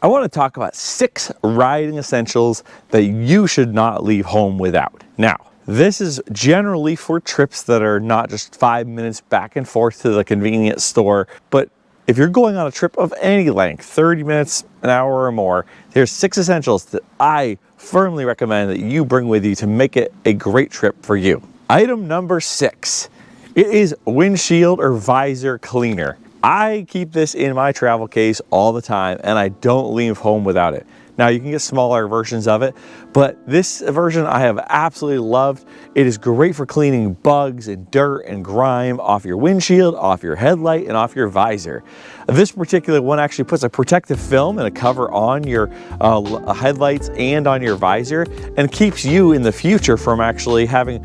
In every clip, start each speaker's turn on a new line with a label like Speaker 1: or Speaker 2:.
Speaker 1: I want to talk about 6 riding essentials that you should not leave home without. Now, this is generally for trips that are not just 5 minutes back and forth to the convenience store, but if you're going on a trip of any length, 30 minutes, an hour or more, there's 6 essentials that I firmly recommend that you bring with you to make it a great trip for you. Item number 6, it is windshield or visor cleaner. I keep this in my travel case all the time and I don't leave home without it. Now you can get smaller versions of it, but this version I have absolutely loved. It is great for cleaning bugs and dirt and grime off your windshield, off your headlight, and off your visor. This particular one actually puts a protective film and a cover on your headlights and on your visor and keeps you in the future from actually having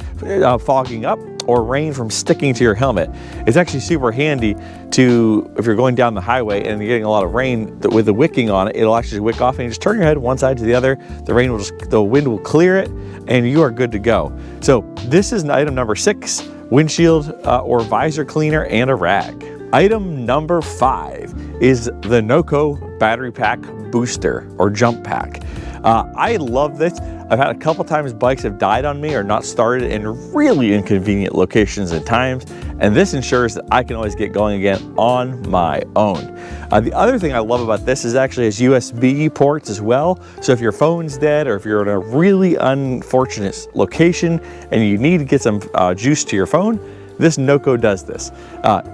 Speaker 1: fogging up or rain from sticking to your helmet. It's actually super handy to, if you're going down the highway and you're getting a lot of rain, with the wicking on it, it'll actually wick off and you just turn your head one side to the other. The wind will clear it and you are good to go. So this is item number 6, windshield or visor cleaner and a rag. Item number 5 is the Noco battery pack booster or jump pack. I love this. I've had a couple times bikes have died on me or not started in really inconvenient locations and times, and this ensures that I can always get going again on my own. The other thing I love about this is actually has USB ports as well. So if your phone's dead or if you're in a really unfortunate location and you need to get some juice to your phone, this Noco does this.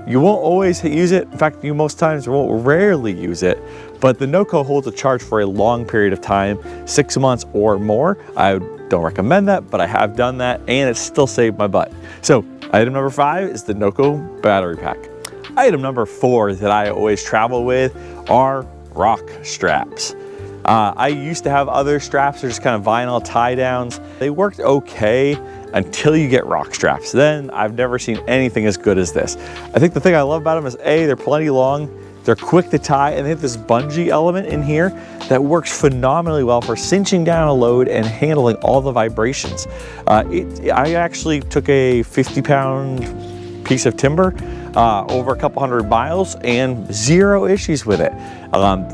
Speaker 1: You won't always use it. In fact, you most times won't rarely use it, but the Noco holds a charge for a long period of time, 6 months or more. I don't recommend that, but I have done that and it still saved my butt. So item number 5 is the Noco battery pack. Item number 4 that I always travel with are rock straps. I used to have other straps, they're just kind of vinyl tie downs. They worked okay until you get rock straps. Then I've never seen anything as good as this. I think the thing I love about them is A, they're plenty long, they're quick to tie, and they have this bungee element in here that works phenomenally well for cinching down a load and handling all the vibrations. I actually took a 50-pound piece of timber over a couple hundred miles and 0 issues with it.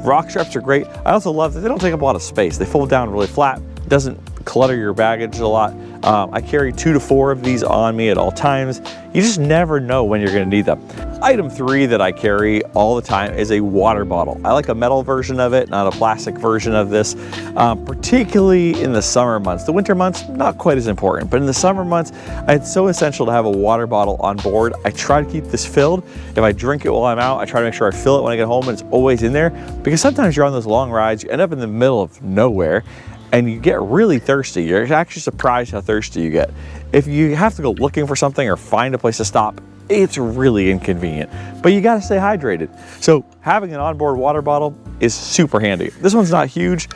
Speaker 1: Rock straps are great. I also love that they don't take up a lot of space. They fold down really flat, doesn't clutter your baggage a lot. I carry 2 to 4 of these on me at all times. You just never know when you're gonna need them. Item 3 that I carry all the time is a water bottle. I like a metal version of it, not a plastic version of this, particularly in the summer months. The winter months, not quite as important, but in the summer months, it's so essential to have a water bottle on board. I try to keep this filled. If I drink it while I'm out, I try to make sure I fill it when I get home and it's always in there, because sometimes you're on those long rides, you end up in the middle of nowhere, and you get really thirsty. You're actually surprised how thirsty you get. If you have to go looking for something or find a place to stop, it's really inconvenient, but you gotta stay hydrated. So having an onboard water bottle is super handy. This one's not huge.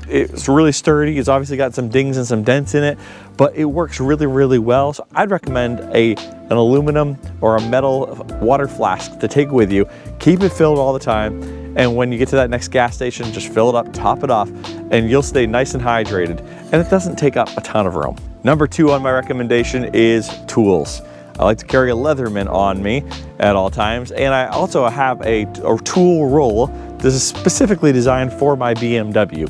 Speaker 1: It's really sturdy. It's obviously got some dings and some dents in it, but it works really, really well. So I'd recommend an aluminum or a metal water flask to take with you. Keep it filled all the time. And when you get to that next gas station, just fill it up, top it off, and you'll stay nice and hydrated. And it doesn't take up a ton of room. Number 2 on my recommendation is tools. I like to carry a Leatherman on me at all times. And I also have a tool roll. This is specifically designed for my BMW.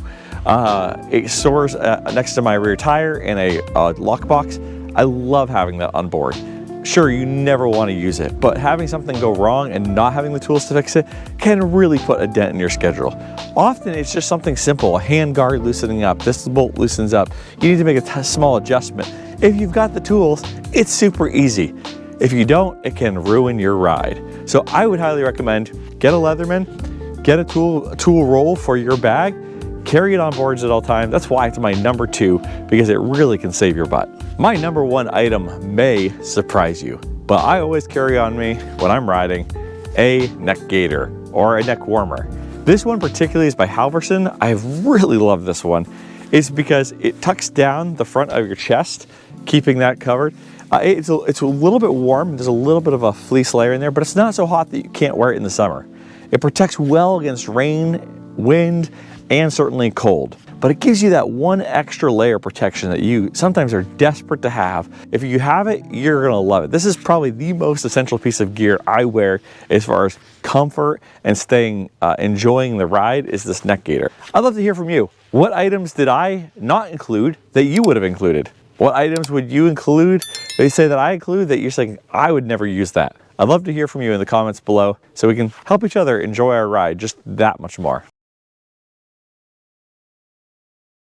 Speaker 1: It stores next to my rear tire in a lockbox. I love having that on board. Sure, you never want to use it, but having something go wrong and not having the tools to fix it can really put a dent in your schedule. Often it's just something simple, a hand guard loosening up, this bolt loosens up. You need to make a small adjustment. If you've got the tools, it's super easy. If you don't, it can ruin your ride. So I would highly recommend get a Leatherman, get a tool roll for your bag, carry it on boards at all times. That's why it's my number 2, because it really can save your butt. My number 1 item may surprise you, but I always carry on me when I'm riding a neck gaiter or a neck warmer. This one particularly is by Halverson. I really love this one. It's because it tucks down the front of your chest, keeping that covered. It's a little bit warm. There's a little bit of a fleece layer in there, but it's not so hot that you can't wear it in the summer. It protects well against rain, wind, and certainly cold. But it gives you that one extra layer of protection that you sometimes are desperate to have. If you have it, you're gonna love it. This is probably the most essential piece of gear I wear as far as comfort and staying, enjoying the ride, is this neck gaiter. I'd love to hear from you. What items did I not include that you would have included? What items would you include that you say that I include that you're saying I would never use that? I'd love to hear from you in the comments below so we can help each other enjoy our ride just that much more.